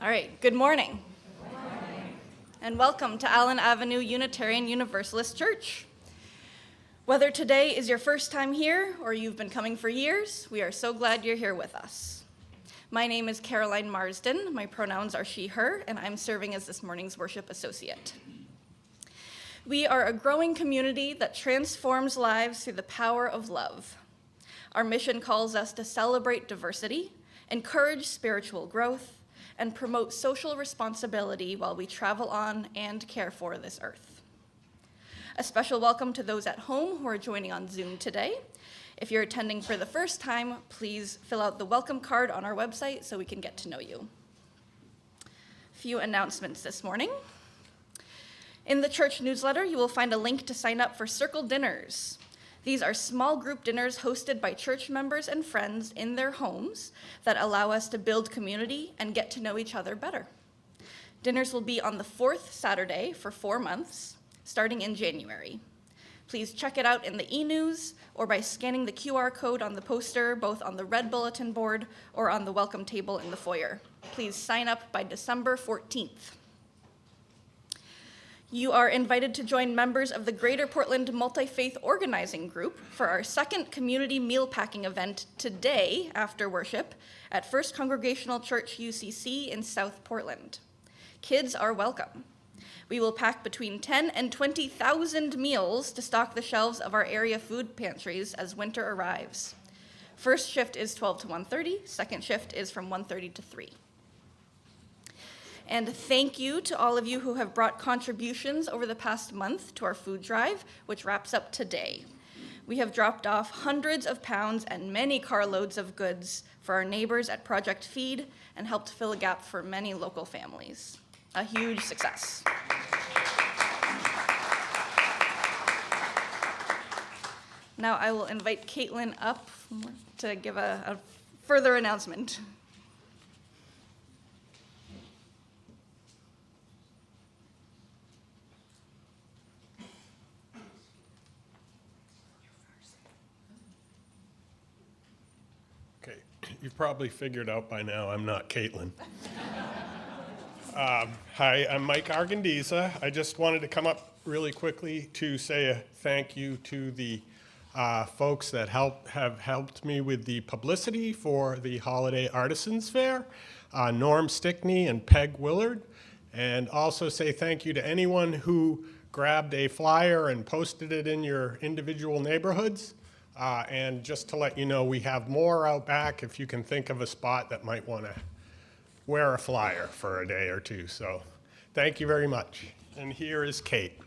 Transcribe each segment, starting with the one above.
All right, good morning. Good morning. And welcome to Allen Avenue Unitarian Universalist Church. Whether today is your first time here or you've been coming for years, we are so glad you're here with us. My name is Caroline Marsden, my pronouns are she, her, and I'm serving as this morning's worship associate. We are a growing community that transforms lives through the power of love. Our mission calls us to celebrate diversity, encourage spiritual growth, and promote social responsibility while we travel on and care for this earth. A special welcome to those at home who are joining on Zoom today. If you're attending for the first time, please fill out the welcome card on our website so we can get to know you. A few announcements this morning. In the church newsletter, you will find a link to sign up for Circle Dinners. These are small group dinners hosted by church members and friends in their homes that allow us to build community and get to know each other better. Dinners will be on the fourth Saturday for 4 months, starting in January. Please check it out in the e-news or by scanning the QR code on the poster, both on the red bulletin board or on the welcome table in the foyer. Please sign up by December 14th. You are invited to join members of the Greater Portland Multi-Faith Organizing Group for our second community meal packing event today after worship at First Congregational Church UCC in South Portland. Kids are welcome. We will pack between 10 and 20,000 meals to stock the shelves of our area food pantries as winter arrives. First shift is 12 to 1:30, second shift is from 1:30 to 3. And thank you to all of you who have brought contributions over the past month to our food drive, which wraps up today. We have dropped off hundreds of pounds and many carloads of goods for our neighbors at Project Feed and helped fill a gap for many local families. A huge success. Now I will invite Caitlin up to give a further announcement. You've probably figured out by now I'm not Caitlin. Hi, I'm Mike Argandiza. I just wanted to come up really quickly to say a thank you to the folks that have helped me with the publicity for the Holiday Artisans Fair, Norm Stickney and Peg Willard, and also say thank you to anyone who grabbed a flyer and posted it in your individual neighborhoods. And just to let you know, we have more out back if you can think of a spot that might want to wear a flyer for a day or two. So thank you very much. And here is Kate.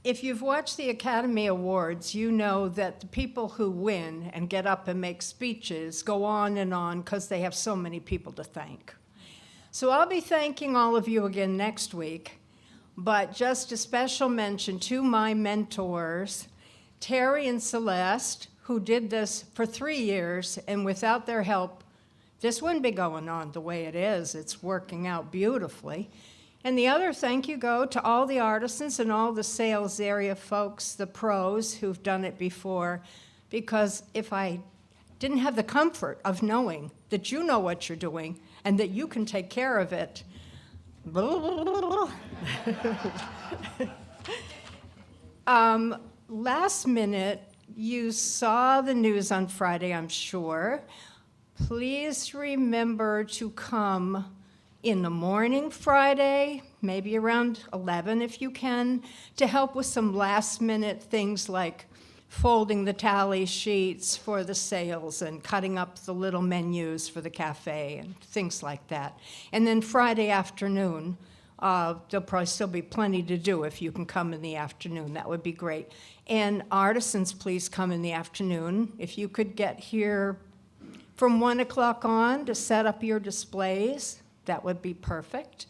If you've watched the Academy Awards, you know that the people who win and get up and make speeches go on because they have so many people to thank. So I'll be thanking all of you again next week, but just a special mention to my mentors, Terry and Celeste, who did this for 3 years, and without their help, this wouldn't be going on the way it is. It's working out beautifully. And the other thank you go to all the artisans and all the sales area folks, the pros who've done it before, because if I didn't have the comfort of knowing that you know what you're doing and that you can take care of it. Last minute, you saw the news on Friday, I'm sure. Please remember to come in the morning Friday, maybe around 11 if you can, to help with some last minute things like folding the tally sheets for the sales and cutting up the little menus for the cafe and things like that. And then Friday afternoon, there'll probably still be plenty to do if you can come in the afternoon. That would be great. And artisans, please come in the afternoon. If you could get here from 1 o'clock on to set up your displays, that would be perfect.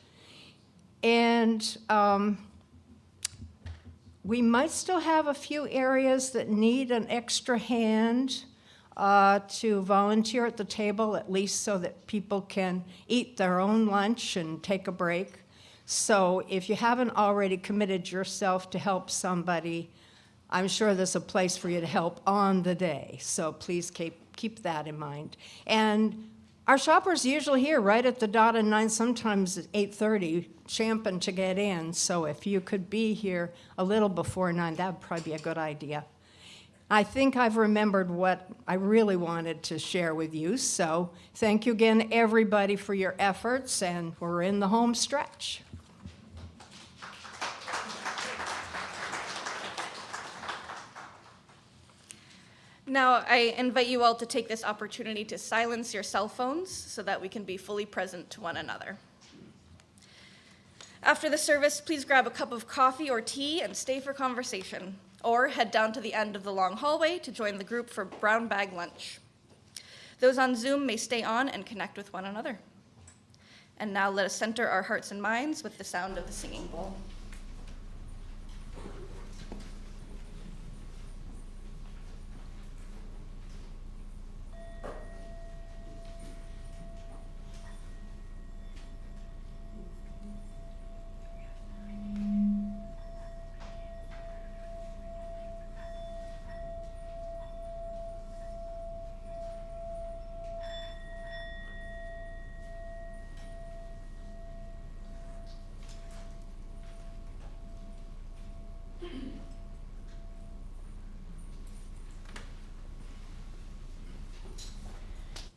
And we might still have a few areas that need an extra hand to volunteer at the table, at least so that people can eat their own lunch and take a break. So if you haven't already committed yourself to help somebody, I'm sure there's a place for you to help on the day, so please keep that in mind. And our shoppers usually here right at the dot of 9, sometimes at 8:30, champing to get in. So if you could be here a little before 9, that would probably be a good idea. I think I've remembered what I really wanted to share with you. So thank you again, everybody, for your efforts, and we're in the home stretch. Now, I invite you all to take this opportunity to silence your cell phones so that we can be fully present to one another. After the service, please grab a cup of coffee or tea and stay for conversation, or head down to the end of the long hallway to join the group for brown bag lunch. Those on Zoom may stay on and connect with one another. And now let us center our hearts and minds with the sound of the singing bowl.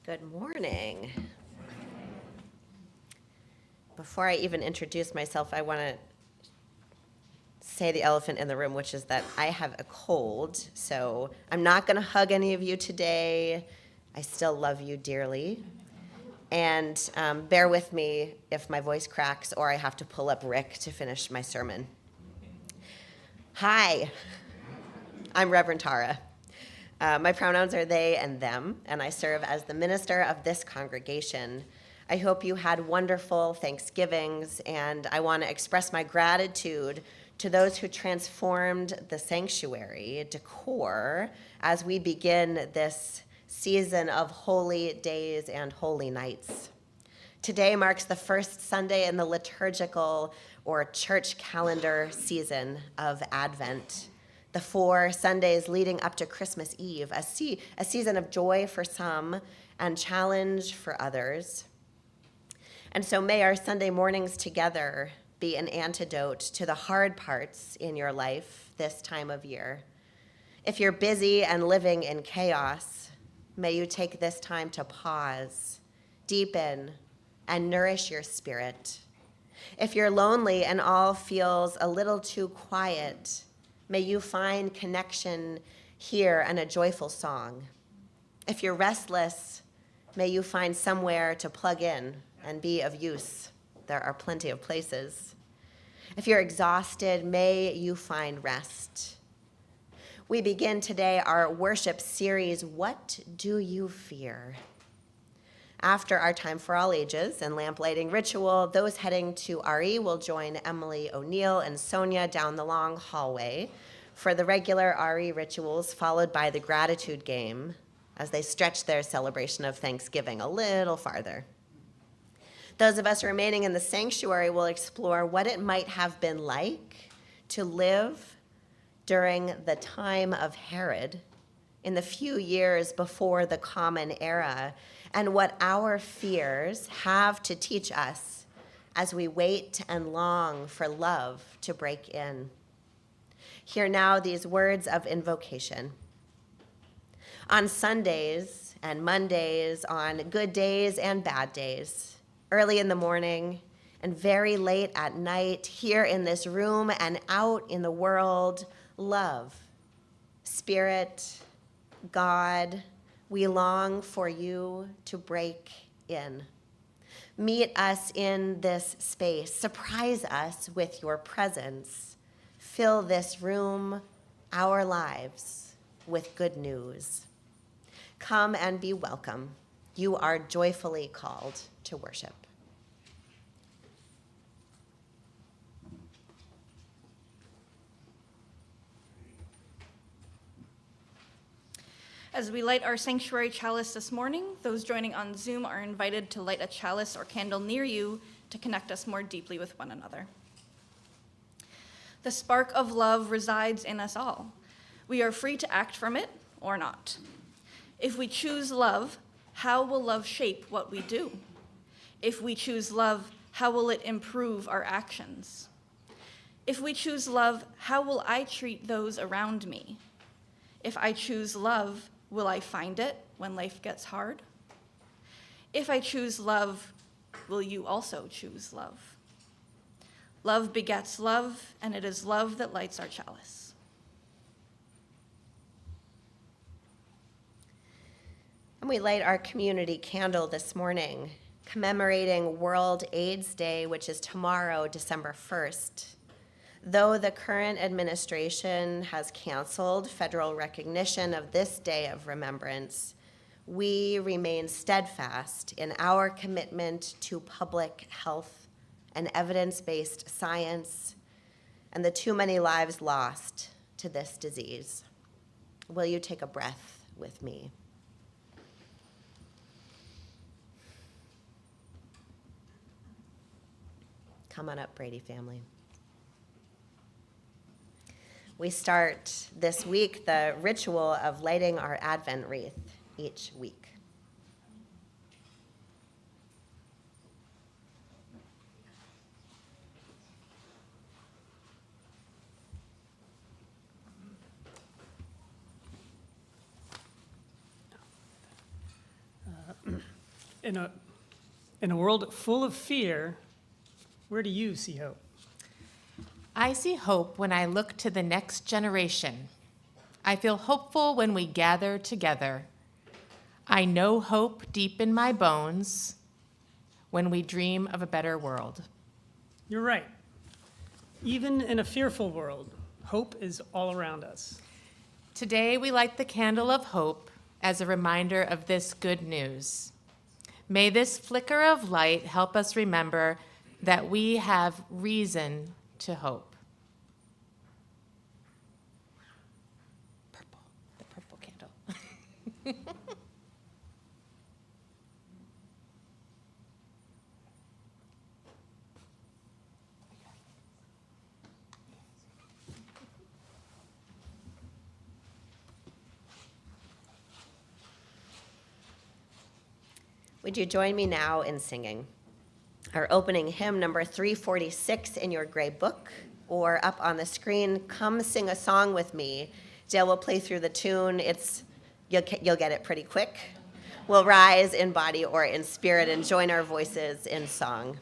Good morning. Before I even introduce myself, I want to say the elephant in the room, which is that I have a cold, so I'm not going to hug any of you today. I still love you dearly. And bear with me if my voice cracks or I have to pull up Rick to finish my sermon. Hi, I'm Reverend Tara. My pronouns are they and them, and I serve as the minister of this congregation. I hope you had wonderful Thanksgivings, and I want to express my gratitude to those who transformed the sanctuary decor as we begin this season of holy days and holy nights. Today marks the first Sunday in the liturgical or church calendar season of Advent. The 4 Sundays leading up to Christmas Eve, a season of joy for some and challenge for others. And so may our Sunday mornings together be an antidote to the hard parts in your life this time of year. If you're busy and living in chaos, may you take this time to pause, deepen, and nourish your spirit. If you're lonely and all feels a little too quiet, may you find connection here and a joyful song. If you're restless, may you find somewhere to plug in and be of use. There are plenty of places. If you're exhausted, may you find rest. We begin today our worship series, What Do You Fear? After our time for all ages and lamplighting ritual, those heading to RE will join Emily O'Neill and Sonia down the long hallway for the regular RE rituals, followed by the gratitude game as they stretch their celebration of Thanksgiving a little farther. Those of us remaining in the sanctuary will explore what it might have been like to live during the time of Herod in the few years before the Common Era, and what our fears have to teach us as we wait and long for love to break in. Hear now these words of invocation. On Sundays and Mondays, on good days and bad days, early in the morning and very late at night, here in this room and out in the world, love, Spirit, God, we long for you to break in. Meet us in this space. Surprise us with your presence. Fill this room, our lives, with good news. Come and be welcome. You are joyfully called to worship. As we light our sanctuary chalice this morning, those joining on Zoom are invited to light a chalice or candle near you to connect us more deeply with one another. The spark of love resides in us all. We are free to act from it or not. If we choose love, how will love shape what we do? If we choose love, how will it improve our actions? If we choose love, how will I treat those around me? If I choose love, will I find it when life gets hard? If I choose love, will you also choose love? Love begets love, and it is love that lights our chalice. And we light our community candle this morning, commemorating World AIDS Day, which is tomorrow, December 1st. Though the current administration has canceled federal recognition of this day of remembrance, we remain steadfast in our commitment to public health and evidence-based science and the too many lives lost to this disease. Will you take a breath with me? Come on up, Brady family. We start this week the ritual of lighting our Advent wreath each week. In a world full of fear, where do you see hope? I see hope when I look to the next generation. I feel hopeful when we gather together. I know hope deep in my bones when we dream of a better world. You're right. Even in a fearful world, hope is all around us. Today we light the candle of hope as a reminder of this good news. May this flicker of light help us remember that we have reason to hope. Purple, the purple candle. Would you join me now in singing our opening hymn, number 346 in your gray book, or up on the screen, Come Sing a Song with Me. Dale will play through the tune. You'll get it pretty quick. We'll rise in body or in spirit and join our voices in song.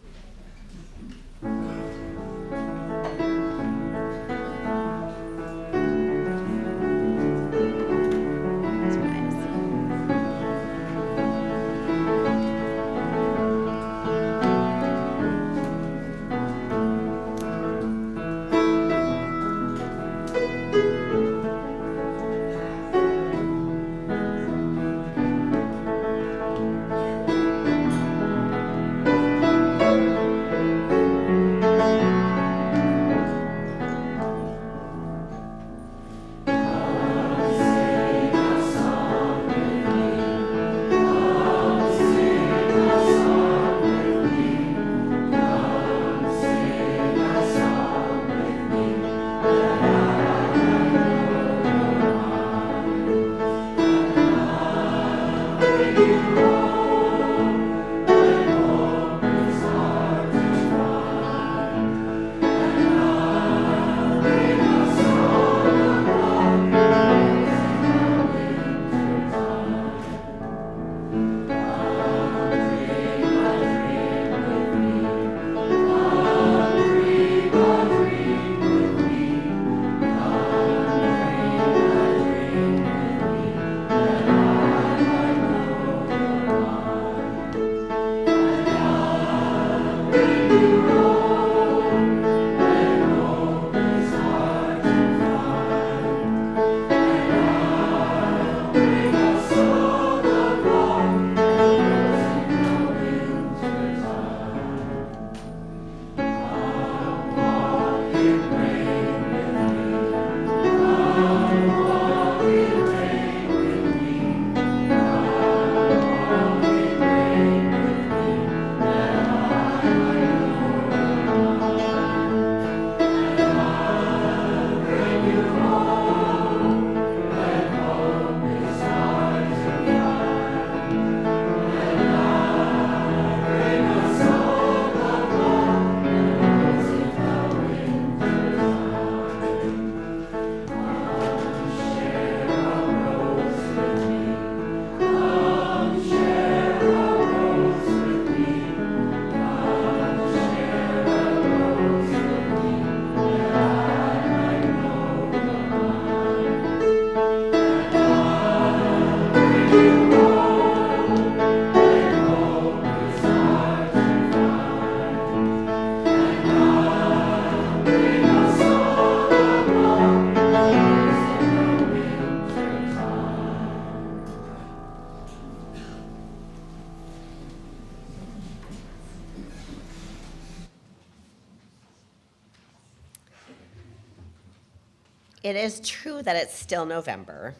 It is true that it's still November,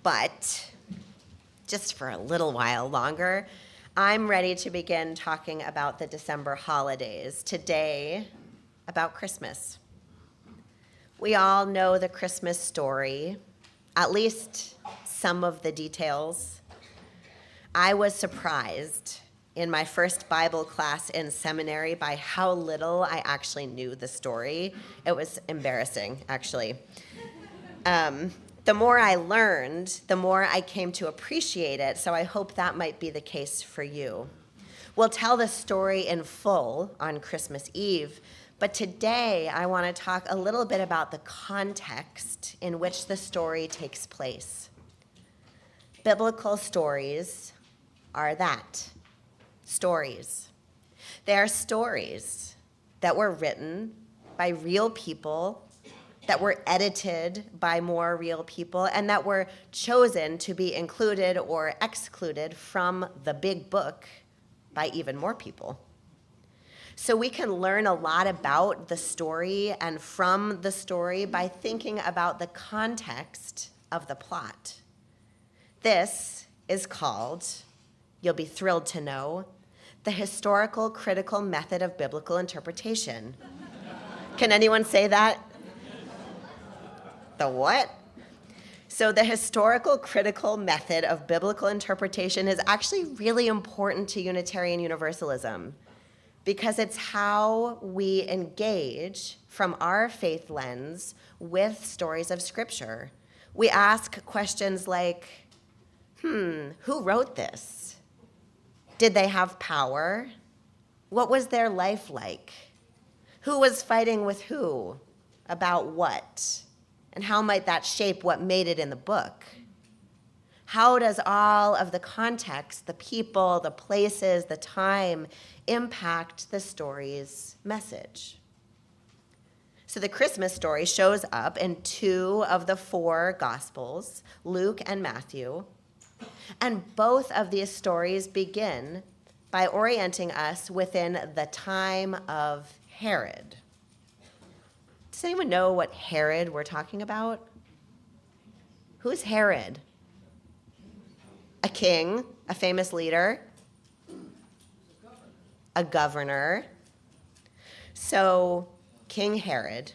but just for a little while longer, I'm ready to begin talking about the December holidays. Today, about Christmas. We all know the Christmas story, at least some of the details. I was surprised in my first Bible class in seminary by how little I actually knew the story. It was embarrassing, actually. The more I learned, the more I came to appreciate it, so I hope that might be the case for you. We'll tell the story in full on Christmas Eve, but today I want to talk a little bit about the context in which the story takes place. Biblical stories are that, stories. They are stories that were written by real people, that were edited by more real people, and that were chosen to be included or excluded from the big book by even more people. So we can learn a lot about the story and from the story by thinking about the context of the plot. This is called, you'll be thrilled to know, the historical critical method of biblical interpretation. Can anyone say that? The what? So the historical critical method of biblical interpretation is actually really important to Unitarian Universalism because it's how we engage from our faith lens with stories of Scripture. We ask questions like, who wrote this? Did they have power? What was their life like? Who was fighting with who? About what? And how might that shape what made it in the book? How does all of the context, the people, the places, the time, impact the story's message? So the Christmas story shows up in 2 of the 4 Gospels, Luke and Matthew, and both of these stories begin by orienting us within the time of Herod. Does anyone know what Herod we're talking about? Who's Herod? A king, a famous leader, a governor. So, King Herod,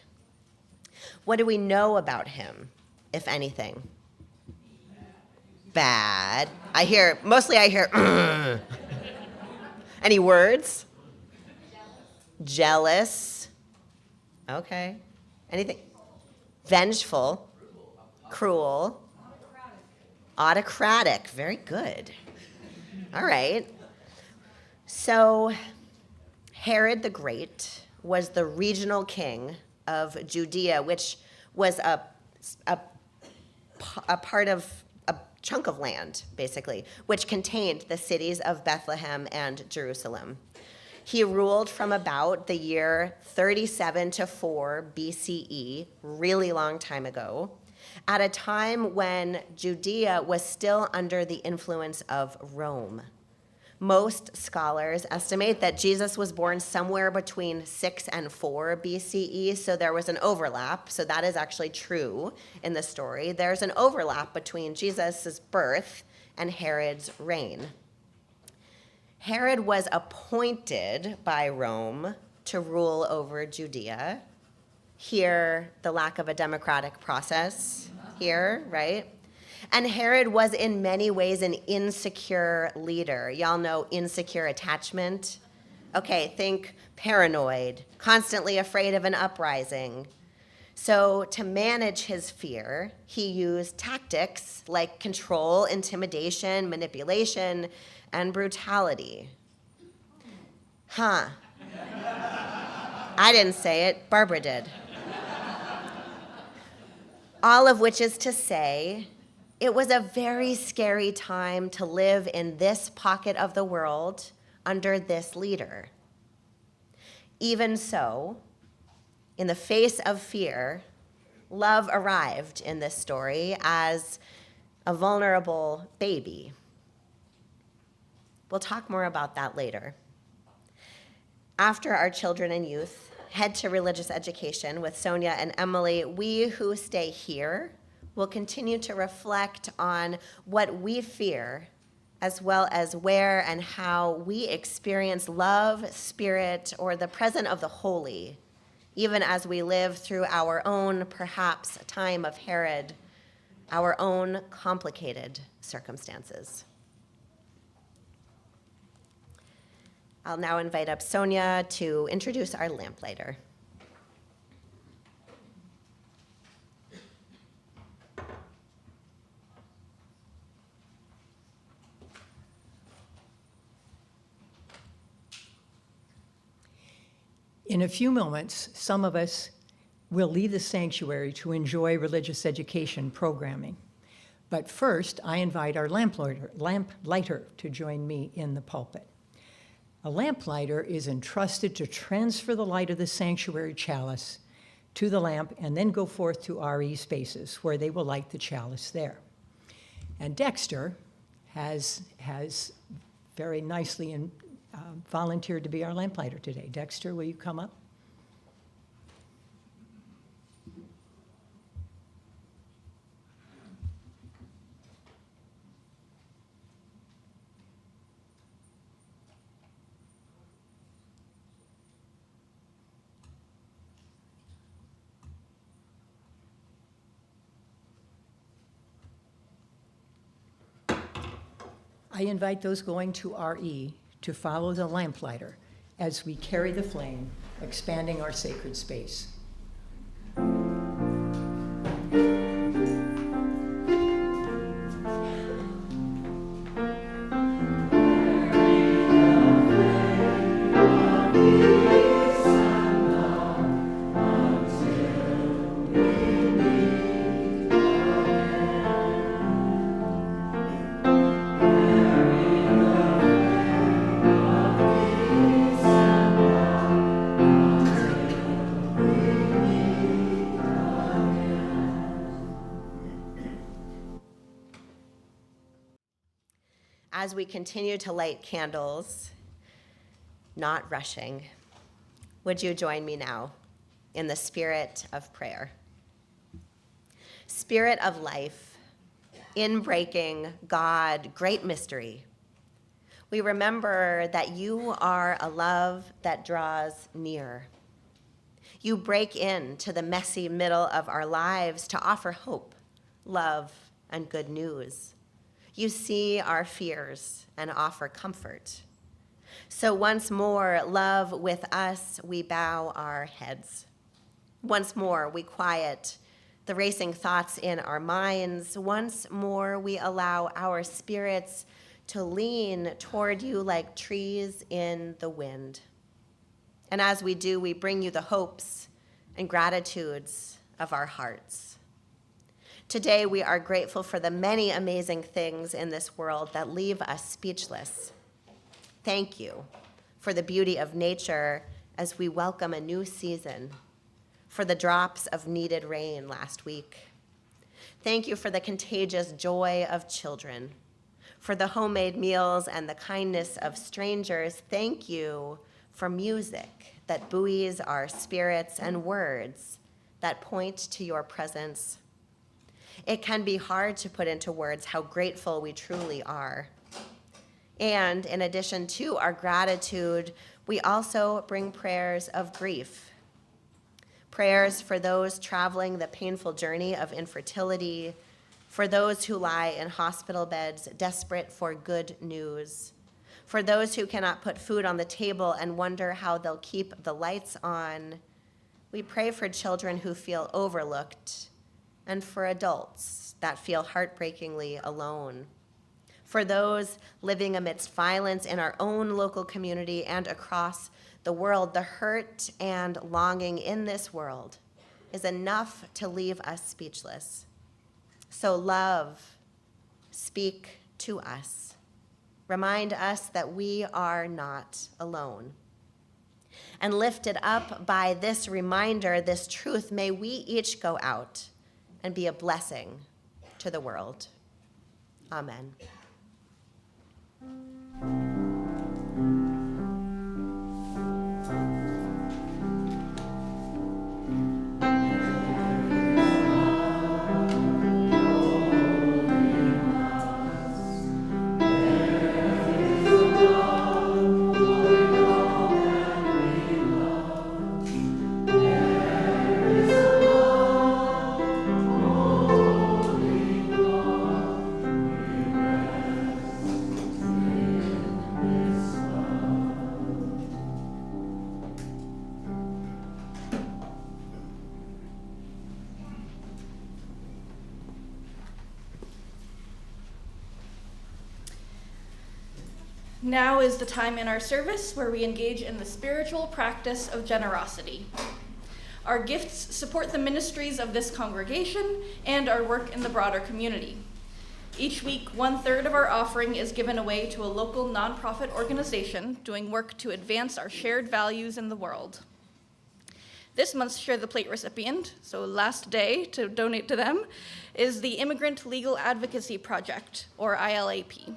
what do we know about him, if anything? Bad. I hear, Any words? Jealous. Okay. Anything? Vengeful. Cruel. Autocratic. Very good. All right. So, Herod the Great was the regional king of Judea, which was a part of a chunk of land, basically, which contained the cities of Bethlehem and Jerusalem. He ruled from about the year 37 to 4 BCE, really long time ago, at a time when Judea was still under the influence of Rome. Most scholars estimate that Jesus was born somewhere between 6 and 4 BCE, so there was an overlap. So that is actually true in the story. There's an overlap between Jesus' birth and Herod's reign. Herod was appointed by Rome to rule over Judea. Here, the lack of a democratic process here, right? And Herod was in many ways an insecure leader. Y'all know insecure attachment? Okay, think paranoid, constantly afraid of an uprising. So to manage his fear, he used tactics like control, intimidation, manipulation, and brutality. I didn't say it, Barbara did. All of which is to say, it was a very scary time to live in this pocket of the world under this leader. Even so, in the face of fear, love arrived in this story as a vulnerable baby. We'll talk more about that later. After our children and youth head to religious education with Sonia and Emily, we who stay here will continue to reflect on what we fear, as well as where and how we experience love, spirit, or the presence of the holy, even as we live through our own, perhaps, time of Herod, our own complicated circumstances. I'll now invite up Sonia to introduce our lamplighter. In a few moments, some of us will leave the sanctuary to enjoy religious education programming. But first, I invite our lamplighter to join me in the pulpit. A lamplighter is entrusted to transfer the light of the sanctuary chalice to the lamp and then go forth to RE spaces where they will light the chalice there. And Dexter has very nicely volunteered to be our lamplighter today. Dexter, will you come up? I invite those going to RE to follow the lamplighter as we carry the flame, expanding our sacred space. As we continue to light candles, not rushing, would you join me now in the spirit of prayer? Spirit of life, inbreaking God, great mystery, we remember that you are a love that draws near. You break into the messy middle of our lives to offer hope, love, and good news. You see our fears and offer comfort. So once more, love with us, we bow our heads. Once more, we quiet the racing thoughts in our minds. Once more, we allow our spirits to lean toward you like trees in the wind. And as we do, we bring you the hopes and gratitudes of our hearts. Today, we are grateful for the many amazing things in this world that leave us speechless. Thank you for the beauty of nature as we welcome a new season, for the drops of needed rain last week. Thank you for the contagious joy of children, for the homemade meals and the kindness of strangers. Thank you for music that buoys our spirits and words that point to your presence. It can be hard to put into words how grateful we truly are. And in addition to our gratitude, we also bring prayers of grief. Prayers for those traveling the painful journey of infertility, for those who lie in hospital beds desperate for good news, for those who cannot put food on the table and wonder how they'll keep the lights on. We pray for children who feel overlooked, and for adults that feel heartbreakingly alone. For those living amidst violence in our own local community and across the world, the hurt and longing in this world is enough to leave us speechless. So love, speak to us. Remind us that we are not alone. And lifted up by this reminder, this truth, may we each go out and be a blessing to the world. Amen. Now is the time in our service where we engage in the spiritual practice of generosity. Our gifts support the ministries of this congregation and our work in the broader community. Each week, 1/3 of our offering is given away to a local nonprofit organization doing work to advance our shared values in the world. This month's Share the Plate recipient, so last day to donate to them, is the Immigrant Legal Advocacy Project, or ILAP.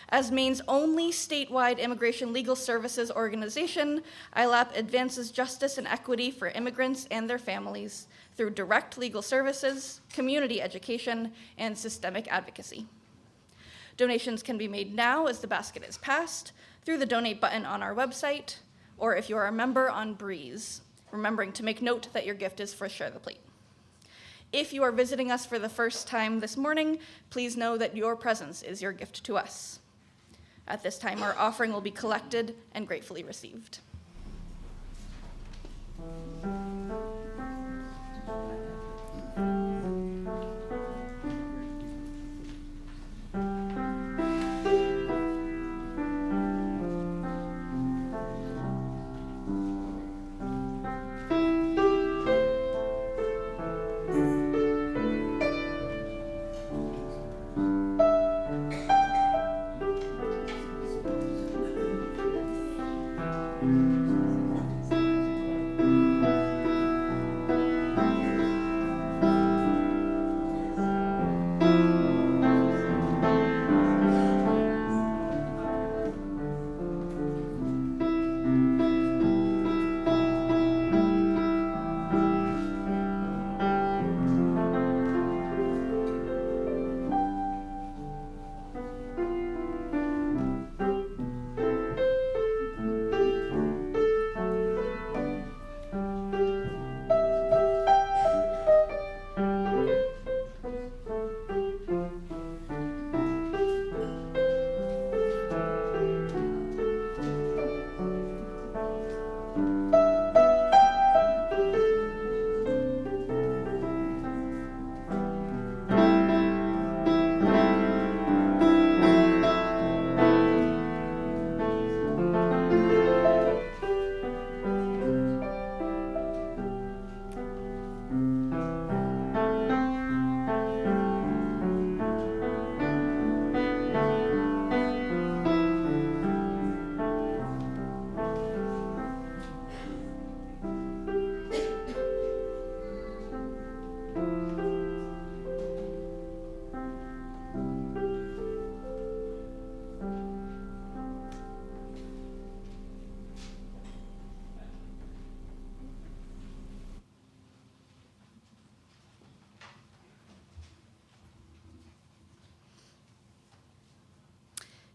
As Maine's only statewide immigration legal services organization, ILAP advances justice and equity for immigrants and their families through direct legal services, community education, and systemic advocacy. Donations can be made now as the basket is passed, through the donate button on our website, or if you are a member on Breeze, remembering to make note that your gift is for Share the Plate. If you are visiting us for the first time this morning, please know that your presence is your gift to us. At this time, our offering will be collected and gratefully received.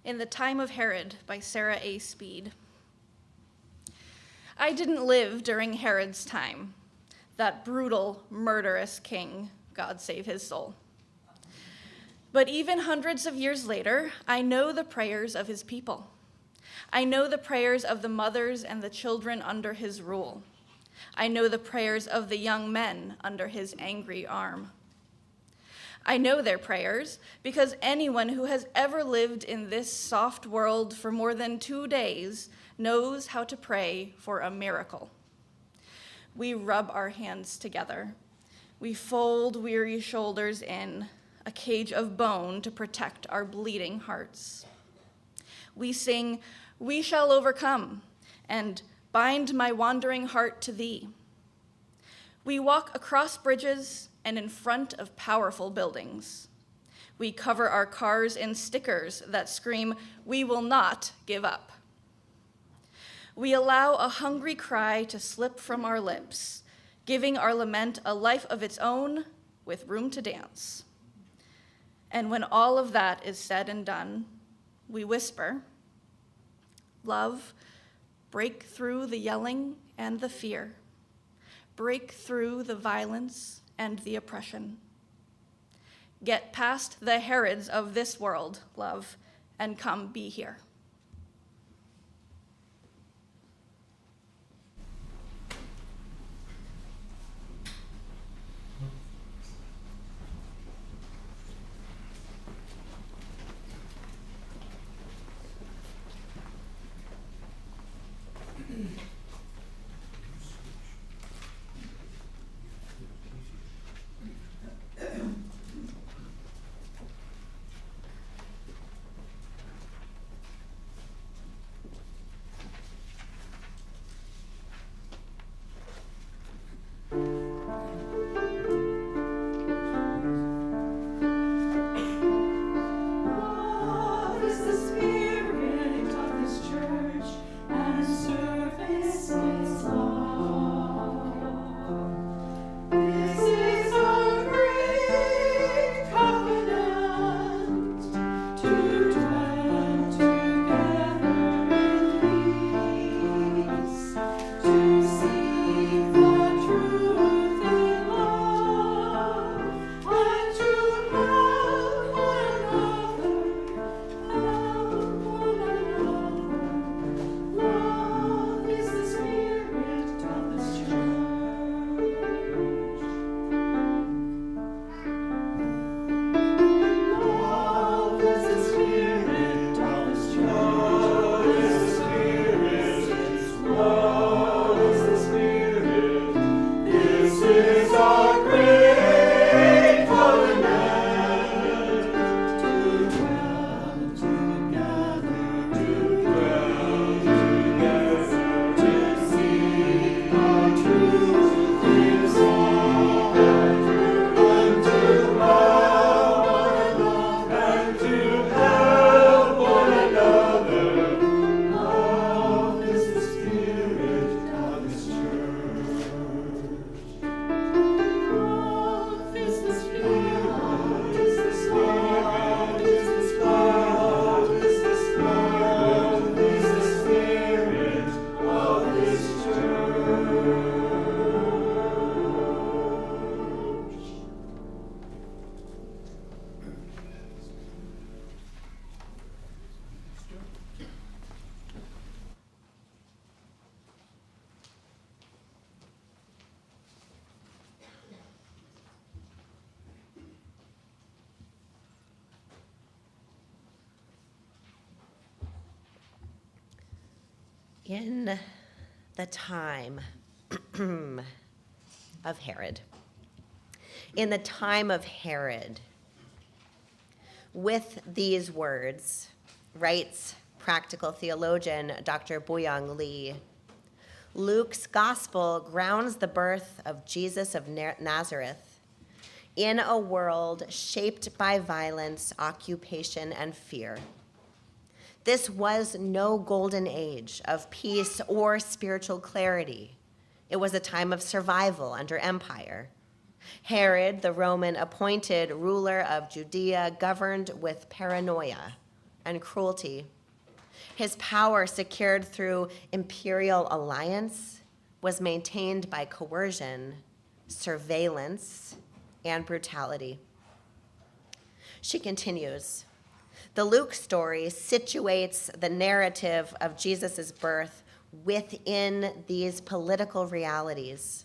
In the Time of Herod by Sarah A. Speed. I didn't live during Herod's time, that brutal, murderous king, God save his soul. But even hundreds of years later, I know the prayers of his people. I know the prayers of the mothers and the children under his rule. I know the prayers of the young men under his angry arm. I know their prayers because anyone who has ever lived in this soft world for more than 2 days knows how to pray for a miracle. We rub our hands together. We fold weary shoulders in, a cage of bone to protect our bleeding hearts. We sing, "We shall overcome," and "Bind my wandering heart to thee." We walk across bridges and in front of powerful buildings. We cover our cars in stickers that scream, "We will not give up." We allow a hungry cry to slip from our lips, giving our lament a life of its own with room to dance. And when all of that is said and done, we whisper, "Love, break through the yelling and the fear. Break through the violence and the oppression. Get past the Herods of this world, love, and come be here." In the time of Herod. In the time of Herod, with these words, writes practical theologian Dr. Boyoung Lee, Luke's gospel grounds the birth of Jesus of Nazareth in a world shaped by violence, occupation, and fear. This was no golden age of peace or spiritual clarity. It was a time of survival under empire. Herod, the Roman appointed ruler of Judea, governed with paranoia and cruelty. His power, secured through imperial alliance, was maintained by coercion, surveillance, and brutality. She continues, the Luke story situates the narrative of Jesus' birth within these political realities.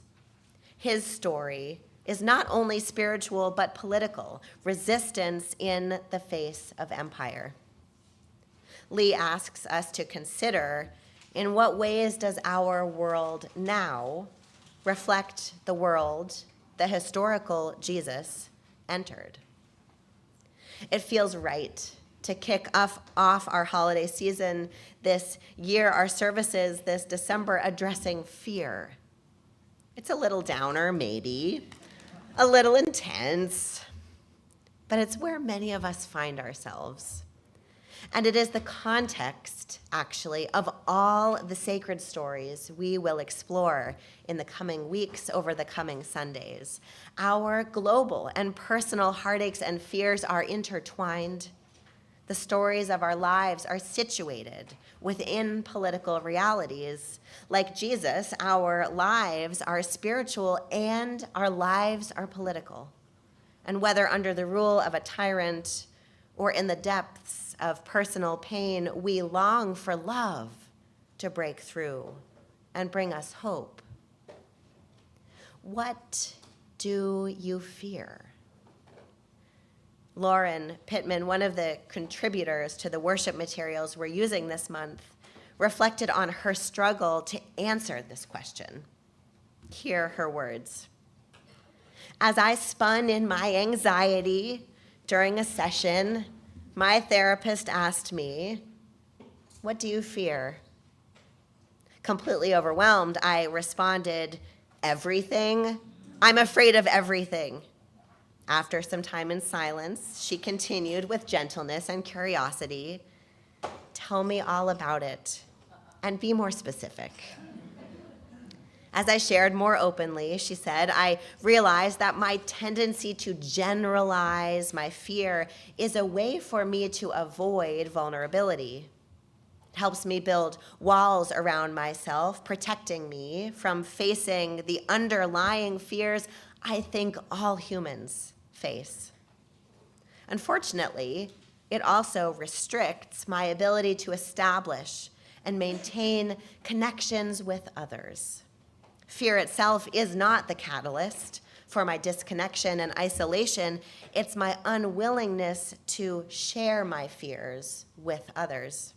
His story is not only spiritual but political, resistance in the face of empire. Lee asks us to consider, in what ways does our world now reflect the world the historical Jesus entered? It feels right to kick off our holiday season this year, our services this December, addressing fear. It's a little downer, maybe, a little intense, but it's where many of us find ourselves. And it is the context, actually, of all the sacred stories we will explore in the coming weeks, over the coming Sundays. Our global and personal heartaches and fears are intertwined. The stories of our lives are situated within political realities. Like Jesus, our lives are spiritual and our lives are political. And whether under the rule of a tyrant or in the depths of personal pain, we long for love to break through and bring us hope. What do you fear? Lauren Pittman, one of the contributors to the worship materials we're using this month, reflected on her struggle to answer this question. Hear her words. As I spun in my anxiety during a session, my therapist asked me, "What do you fear?" Completely overwhelmed, I responded, "Everything. I'm afraid of everything." After some time in silence, she continued with gentleness and curiosity, "Tell me all about it, and be more specific." As I shared more openly, she said, I realized that my tendency to generalize my fear is a way for me to avoid vulnerability. It helps me build walls around myself, protecting me from facing the underlying fears I think all humans face. Unfortunately, it also restricts my ability to establish and maintain connections with others. Fear itself is not the catalyst for my disconnection and isolation. It's my unwillingness to share my fears with others.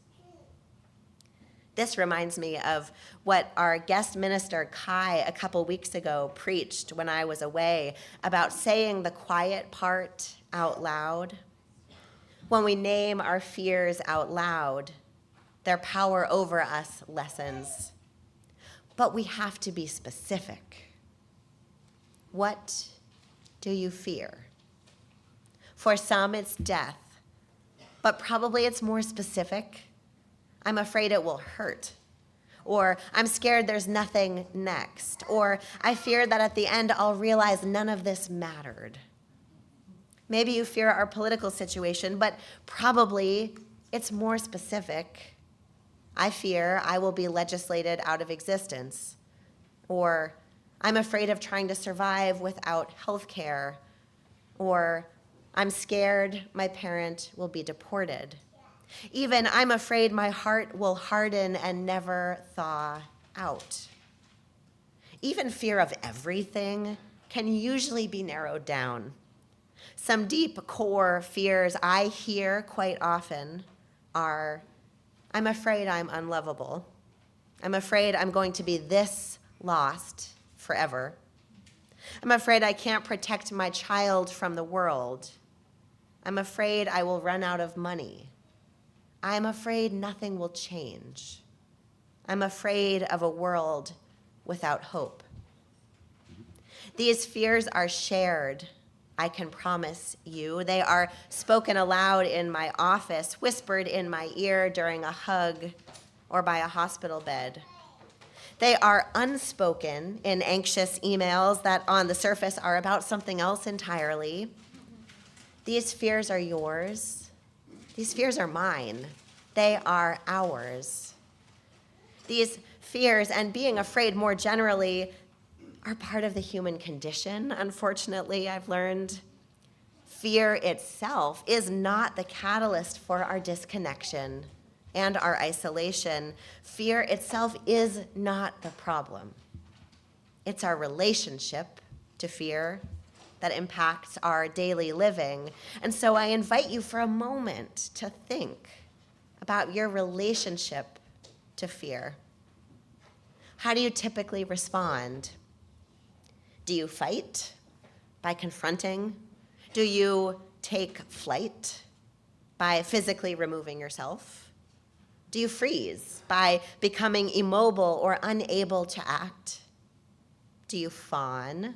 This reminds me of what our guest minister, Kai, a couple weeks ago preached when I was away about saying the quiet part out loud. When we name our fears out loud, their power over us lessens. But we have to be specific. What do you fear? For some, it's death, but probably it's more specific. I'm afraid it will hurt. Or I'm scared there's nothing next. Or I fear that at the end I'll realize none of this mattered. Maybe you fear our political situation, but probably it's more specific. I fear I will be legislated out of existence. Or I'm afraid of trying to survive without health care. Or I'm scared my parent will be deported. Even I'm afraid my heart will harden and never thaw out. Even fear of everything can usually be narrowed down. Some deep core fears I hear quite often are, I'm afraid I'm unlovable. I'm afraid I'm going to be this lost forever. I'm afraid I can't protect my child from the world. I'm afraid I will run out of money. I'm afraid nothing will change. I'm afraid of a world without hope. These fears are shared, I can promise you. They are spoken aloud in my office, whispered in my ear during a hug or by a hospital bed. They are unspoken in anxious emails that on the surface are about something else entirely. These fears are yours. These fears are mine. They are ours. These fears and being afraid more generally are part of the human condition, unfortunately, I've learned. Fear itself is not the catalyst for our disconnection and our isolation. Fear itself is not the problem. It's our relationship to fear that impacts our daily living. And so I invite you for a moment to think about your relationship to fear. How do you typically respond? Do you fight by confronting? Do you take flight by physically removing yourself? Do you freeze by becoming immobile or unable to act? Do you fawn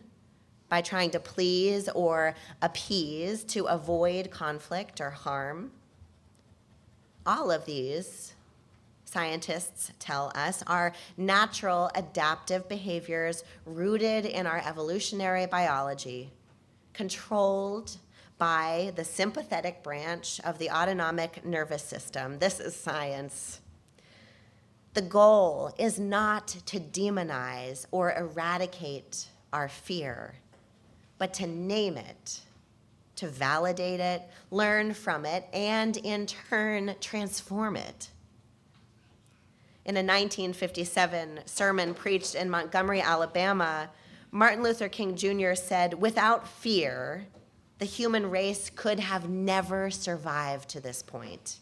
by trying to please or appease to avoid conflict or harm? All of these, scientists tell us, are natural adaptive behaviors rooted in our evolutionary biology, controlled by the sympathetic branch of the autonomic nervous system. This is science. The goal is not to demonize or eradicate our fear, but to name it, to validate it, learn from it, and in turn transform it. In a 1957 sermon preached in Montgomery, Alabama, Martin Luther King Jr. said, "Without fear, the human race could have never survived to this point."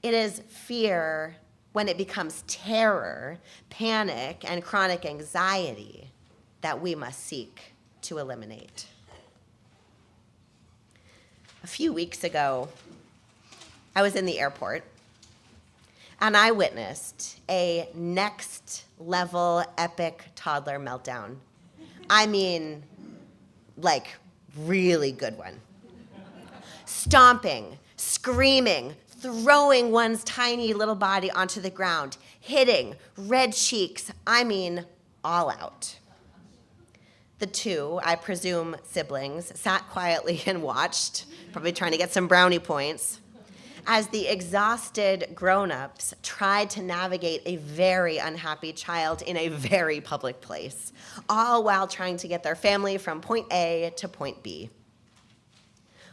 It is fear when it becomes terror, panic, and chronic anxiety that we must seek to eliminate. A few weeks ago, I was in the airport, and I witnessed a next-level epic toddler meltdown. I mean, like, really good one. Stomping, screaming, throwing one's tiny little body onto the ground, hitting, red cheeks, I mean, all out. The two, I presume siblings, sat quietly and watched, probably trying to get some brownie points, as the exhausted grown-ups tried to navigate a very unhappy child in a very public place, all while trying to get their family from point A to point B.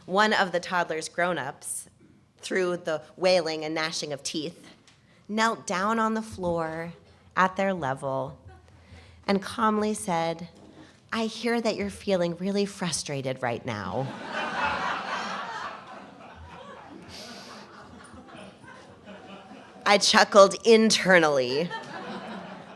One of the toddler's grown-ups, through the wailing and gnashing of teeth, knelt down on the floor at their level and calmly said, "I hear that you're feeling really frustrated right now." I chuckled internally,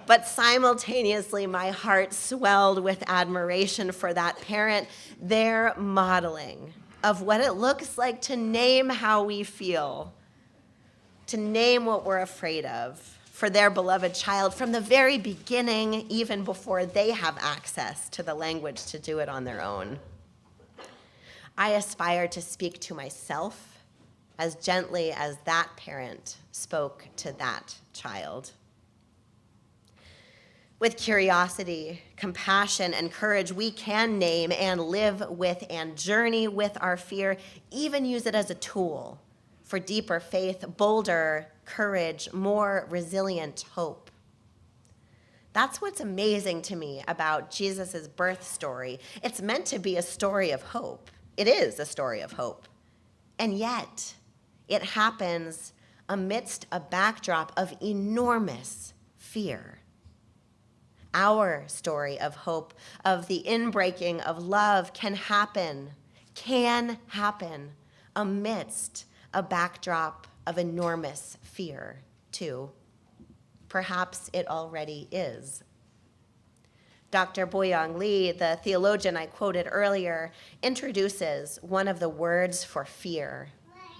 but simultaneously my heart swelled with admiration for that parent, their modeling of what it looks like to name how we feel, to name what we're afraid of for their beloved child from the very beginning, even before they have access to the language to do it on their own. I aspire to speak to myself as gently as that parent spoke to that child. With curiosity, compassion, and courage, we can name and live with and journey with our fear, even use it as a tool for deeper faith, bolder courage, more resilient hope. That's what's amazing to me about Jesus' birth story. It's meant to be a story of hope. It is a story of hope. And yet, it happens amidst a backdrop of enormous fear. Our story of hope, of the inbreaking of love can happen amidst a backdrop of enormous fear, too. Perhaps it already is. Dr. Boyoung Lee, the theologian I quoted earlier, introduces one of the words for fear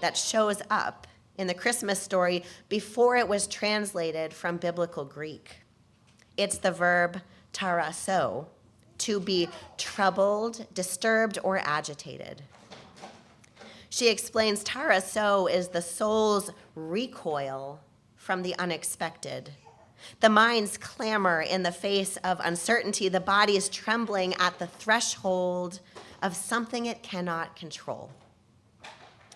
that shows up in the Christmas story before it was translated from biblical Greek. It's the verb tarasso, to be troubled, disturbed, or agitated. She explains tarasso is the soul's recoil from the unexpected. The mind's clamor in the face of uncertainty, the body's trembling at the threshold of something it cannot control.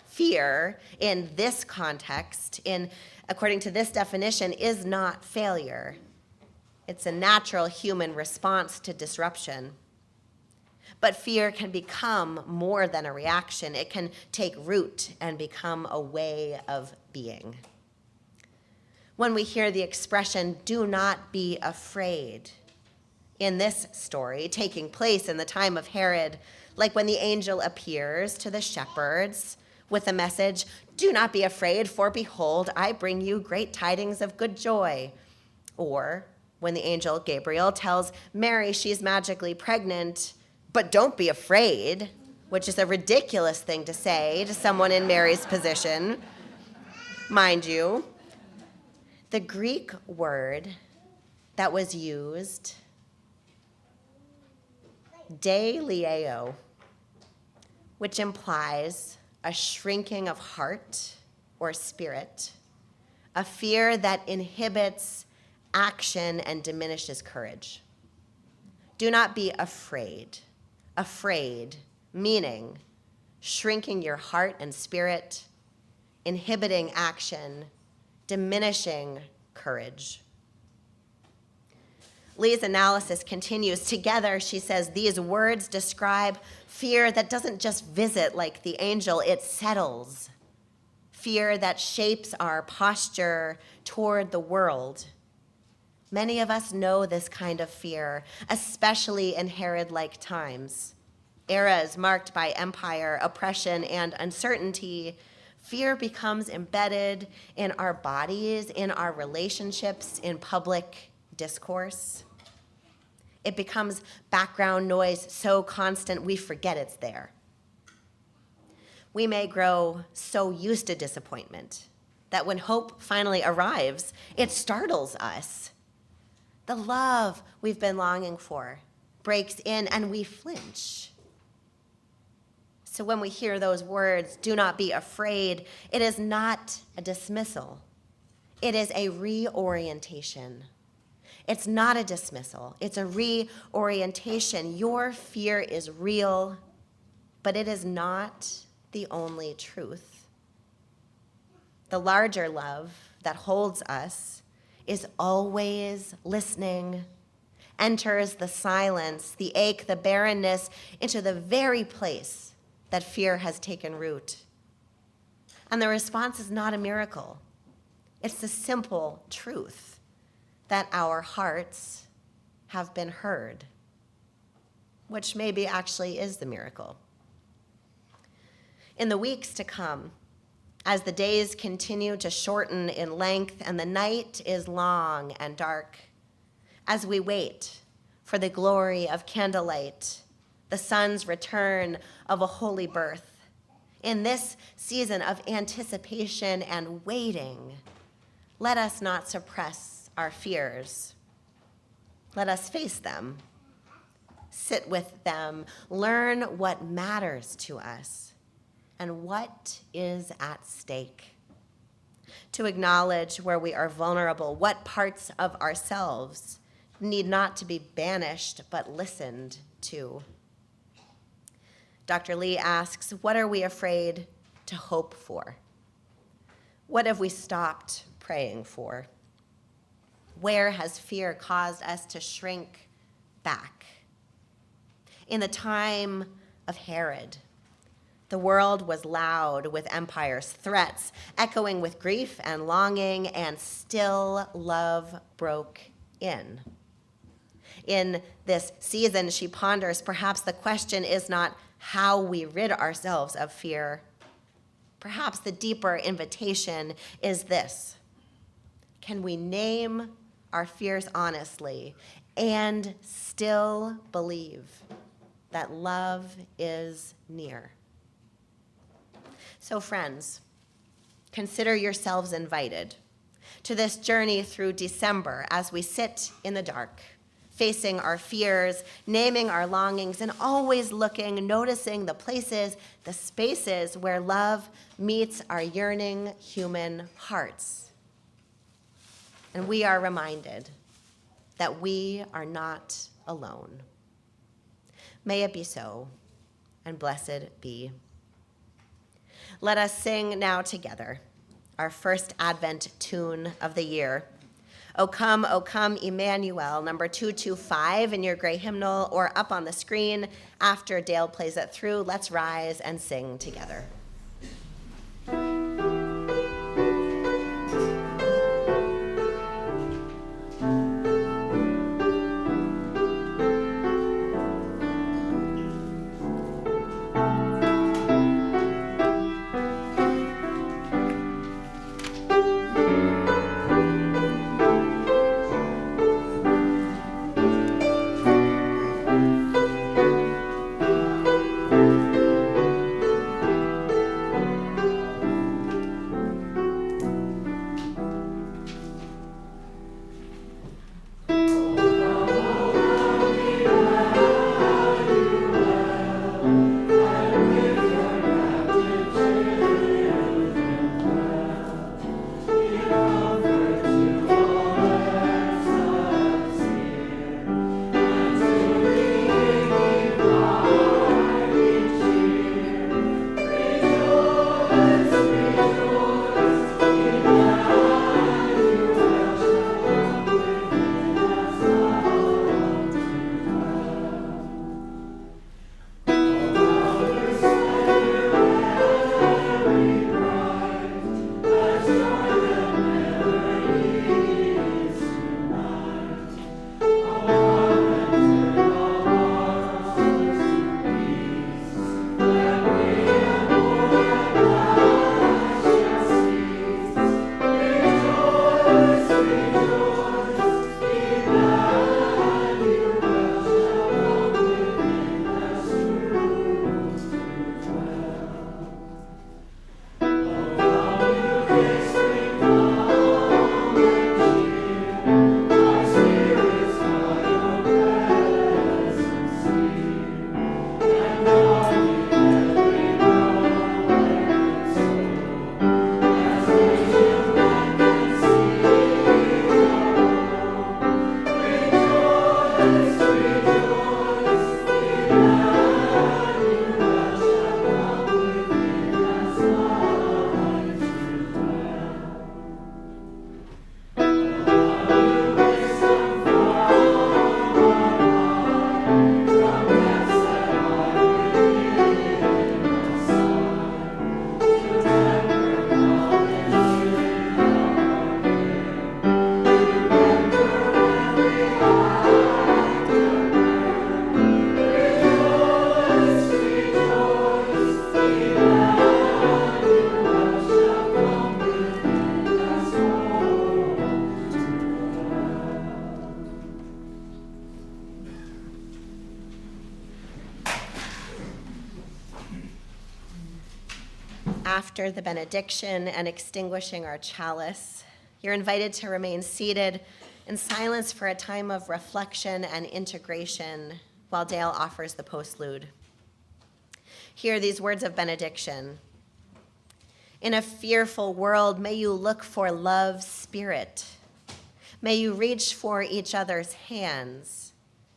Fear, in this context, according to this definition, is not failure. It's a natural human response to disruption. But fear can become more than a reaction. It can take root and become a way of being. When we hear the expression, "do not be afraid," in this story, taking place in the time of Herod, like when the angel appears to the shepherds with the message, "Do not be afraid, for behold, I bring you great tidings of good joy," or when the angel Gabriel tells Mary she's magically pregnant, "But don't be afraid," which is a ridiculous thing to say to someone in Mary's position. Mind you, the Greek word that was used, deileio, which implies a shrinking of heart or spirit, a fear that inhibits action and diminishes courage. Do not be afraid. Afraid, meaning shrinking your heart and spirit, inhibiting action, diminishing courage. Lee's analysis continues. Together, she says, these words describe fear that doesn't just visit like the angel, it settles. Fear that shapes our posture toward the world. Many of us know this kind of fear, especially in Herod-like times. Eras marked by empire, oppression, and uncertainty, fear becomes embedded in our bodies, in our relationships, in public discourse. It becomes background noise so constant we forget it's there. We may grow so used to disappointment that when hope finally arrives, it startles us. The love we've been longing for breaks in and we flinch. So when we hear those words, "do not be afraid," it is not a dismissal. It is a reorientation. It's not a dismissal. It's a reorientation. Your fear is real, but it is not the only truth. The larger love that holds us is always listening, enters the silence, the ache, the barrenness, into the very place that fear has taken root. And the response is not a miracle. It's the simple truth that our hearts have been heard, which maybe actually is the miracle. In the weeks to come, as the days continue to shorten in length and the night is long and dark, as we wait for the glory of candlelight, the sun's return of a holy birth, in this season of anticipation and waiting, let us not suppress our fears. Let us face them, sit with them, learn what matters to us and what is at stake. To acknowledge where we are vulnerable, what parts of ourselves need not to be banished but listened to. Dr. Lee asks, what are we afraid to hope for? What have we stopped praying for? Where has fear caused us to shrink back? In the time of Herod, the world was loud with empire's threats, echoing with grief and longing, and still love broke in. In this season, she ponders, perhaps the question is not how we rid ourselves of fear. Perhaps the deeper invitation is this: can we name our fears honestly, and still believe that love is near. So friends, consider yourselves invited to this journey through December as we sit in the dark, facing our fears, naming our longings, and always looking, noticing the places, the spaces where love meets our yearning human hearts. And we are reminded that we are not alone. May it be so, and blessed be. Let us sing now together our first Advent tune of the year. O come, Emmanuel, number 225 in your gray hymnal or up on the screen. After Dale plays it through, let's rise and sing together. After the benediction and extinguishing our chalice, you're invited to remain seated in silence for a time of reflection and integration while Dale offers the postlude. Hear these words of benediction. In a fearful world, may you look for love's spirit. May you reach for each other's hands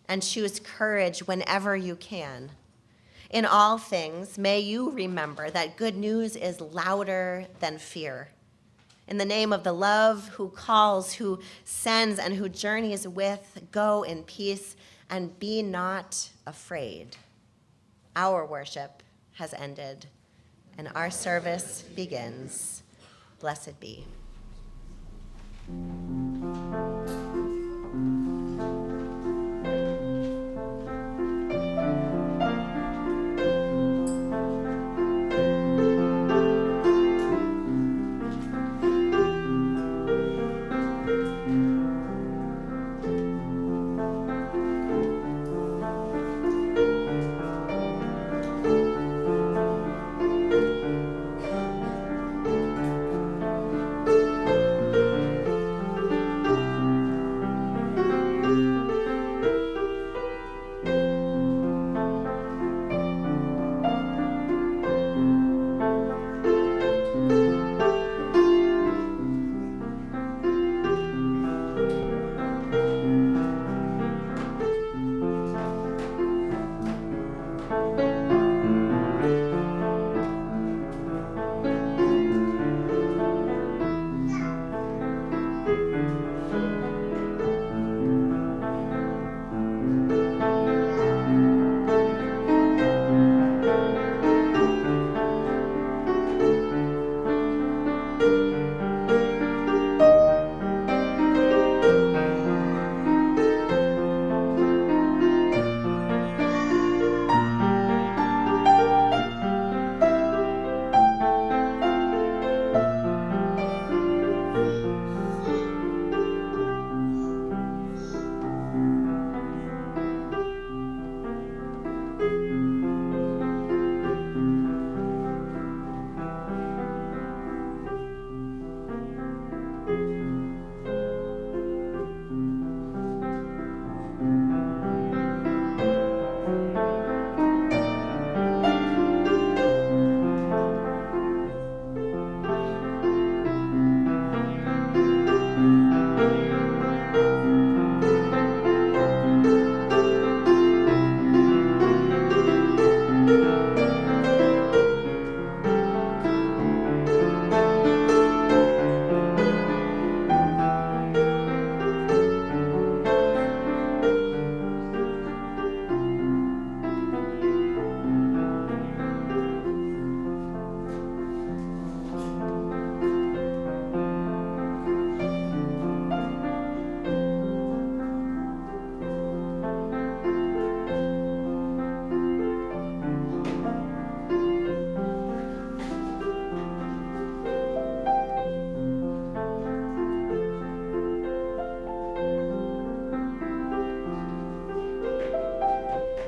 and choose courage whenever you can. In all things, may you remember that good news is louder than fear. In the name of the love who calls, who sends, and who journeys with, go in peace and be not afraid. Our worship has ended, and our service begins. Blessed be.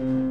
you.